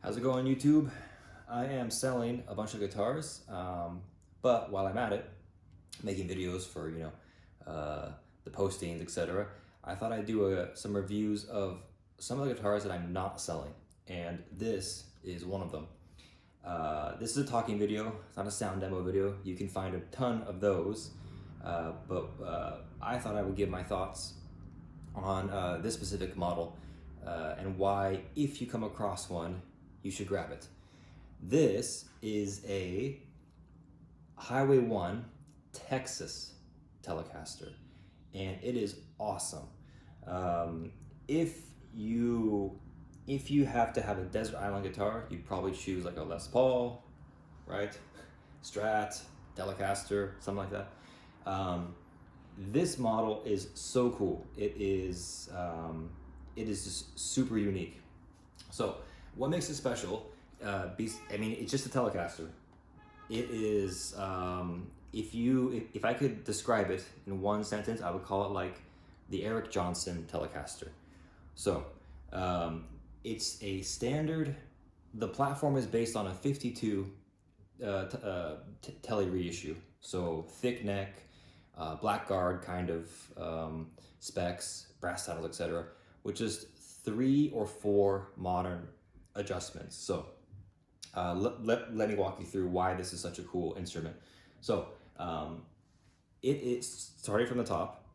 How's it going, YouTube? I am selling a bunch of guitars, but while I'm at it, making videos for the postings, etc. I thought I'd do some reviews of some of the guitars that I'm not selling, and this is one of them. This is a talking video. It's not a sound demo video. You can find a ton of those, but I thought I would give my thoughts on this specific model and why, if you come across one, you should grab it. This is a Highway 1 Texas Telecaster, and it is awesome. If you have to have a desert island guitar, you'd probably choose like a Les Paul, right? Strat, Telecaster, something like that. This model is so cool. It is just super unique. So what makes it special? It's just a Telecaster. It is, if I could describe it in one sentence, I would call it like the Eric Johnson Telecaster. So it's a standard. The platform is based on a 52 Tele reissue. So thick neck, black guard kind of specs, brass saddles, etc. With just 3 or 4 modern adjustments. So let me walk you through why this is such a cool instrument. So it is, starting from the top,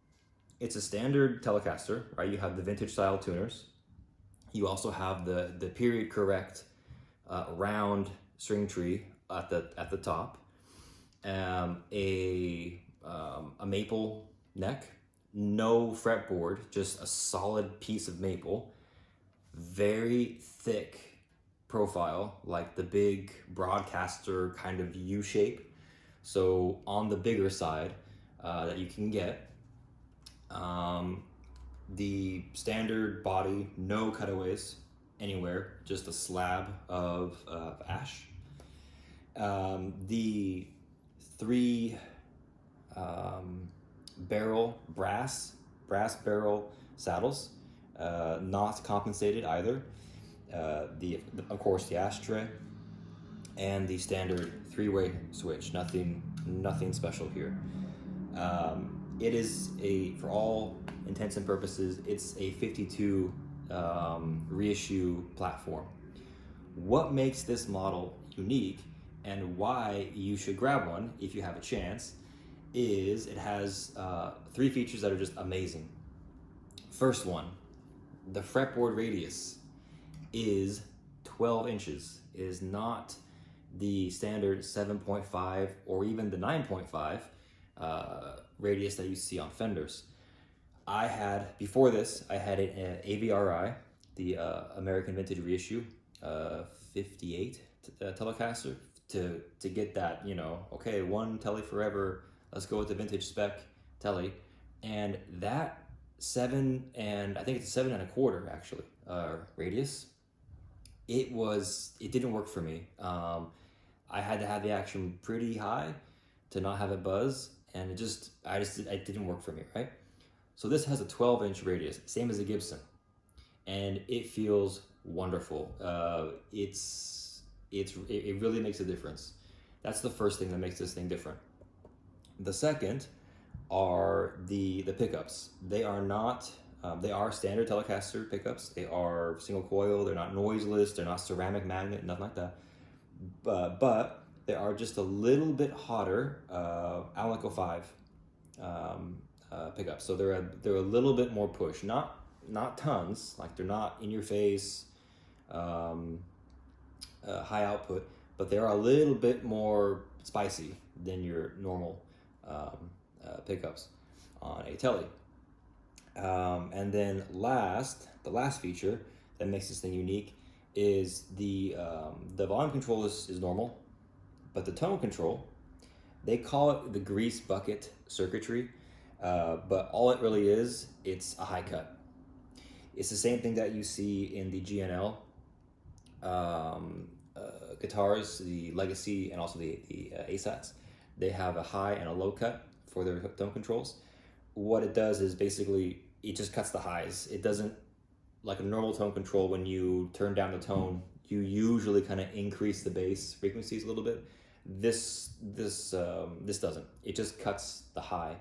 it's a standard Telecaster, right? You have the vintage style tuners. You also have the period correct round string tree at the top, a maple neck, no fretboard, just a solid piece of maple, very thick profile, like the big broadcaster kind of U shape. So on the bigger side that you can get. The standard body, no cutaways anywhere, just a slab of ash. The 3 barrel brass barrel saddles, not compensated either. Of course the ashtray and the standard 3-way switch. Nothing special here. It is for all intents and purposes, it's a 52 reissue platform. What makes this model unique and why you should grab one if you have a chance is it has 3 features that are just amazing. First one, the fretboard radius is 12 inches. It is not the standard 7.5 or even the 9.5 radius that you see on Fenders. Before this, I had an AVRI, the American Vintage Reissue 58 Telecaster, to get that, okay, one Tele forever, let's go with the vintage spec Tele. And that 7 and I think it's 7 1/4 actually radius, it didn't work for me. I had to have the action pretty high to not have it buzz, and it didn't work for me, right? So this has a 12-inch radius, same as a Gibson, and it feels wonderful. It really makes a difference. That's the first thing that makes this thing different. The second are the pickups. They are not, they are standard Telecaster pickups. They are single coil, they're not noiseless, they're not ceramic magnet, nothing like that. But they are just a little bit hotter Alnico 5 pickups. So they're a little bit more push, not tons, like they're not in your face, high output, but they are a little bit more spicy than your normal pickups on a Tele. And then the last feature that makes this thing unique is the volume control is normal, but the tone control, they call it the grease bucket circuitry, but all it really is, it's a high cut. It's the same thing that you see in the GNL guitars, the Legacy, and also the ASATs. They have a high and a low cut for their tone controls. What it does is basically it just cuts the highs. It doesn't, like a normal tone control, when you turn down the tone, you usually kind of increase the bass frequencies a little bit. This doesn't. It just cuts the high,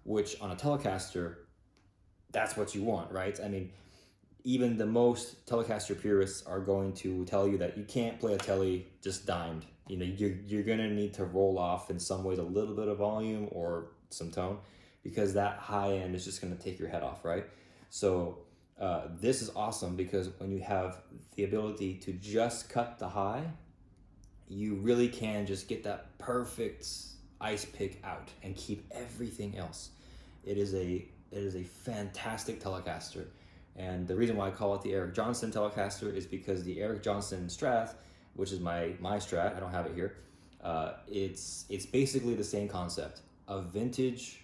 which on a Telecaster, that's what you want, right? I mean, even the most Telecaster purists are going to tell you that you can't play a Tele just dimed. You know, you're gonna need to roll off in some ways a little bit of volume or some tone, because that high end is just gonna take your head off, right? So this is awesome, because when you have the ability to just cut the high, you really can just get that perfect ice pick out and keep everything else. It is a fantastic Telecaster. And the reason why I call it the Eric Johnson Telecaster is because the Eric Johnson Strat, which is my Strat, I don't have it here, it's basically the same concept. A vintage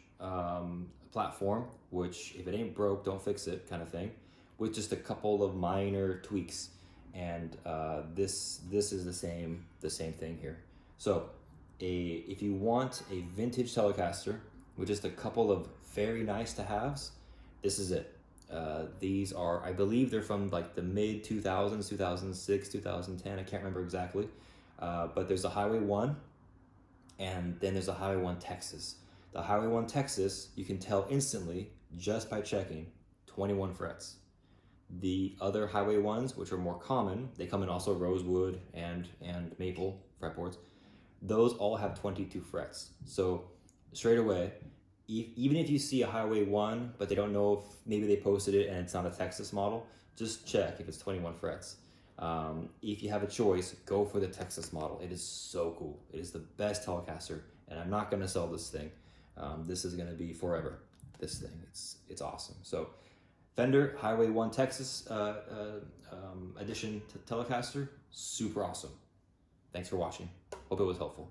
platform, which if it ain't broke, don't fix it kind of thing, with just a couple of minor tweaks. And this is the same thing here. So if you want a vintage Telecaster with just a couple of very nice to haves, this is it. These are, I believe they're from like the mid 2000s, 2006, 2010, I can't remember exactly. But there's a Highway 1, and then there's a Highway 1 Texas. The Highway 1 Texas, you can tell instantly just by checking 21 frets. The other Highway 1s, which are more common, they come in also rosewood and maple fretboards. Those all have 22 frets. So straight away, even if you see a Highway 1, but they don't know if maybe they posted it and it's not a Texas model, just check if it's 21 frets. If you have a choice, go for the Texas model. It is so cool. It is the best Telecaster, and I'm not gonna sell this thing. This is gonna be forever, this thing. It's awesome. So Fender Highway 1 Texas edition Telecaster, super awesome. Thanks for watching. Hope it was helpful.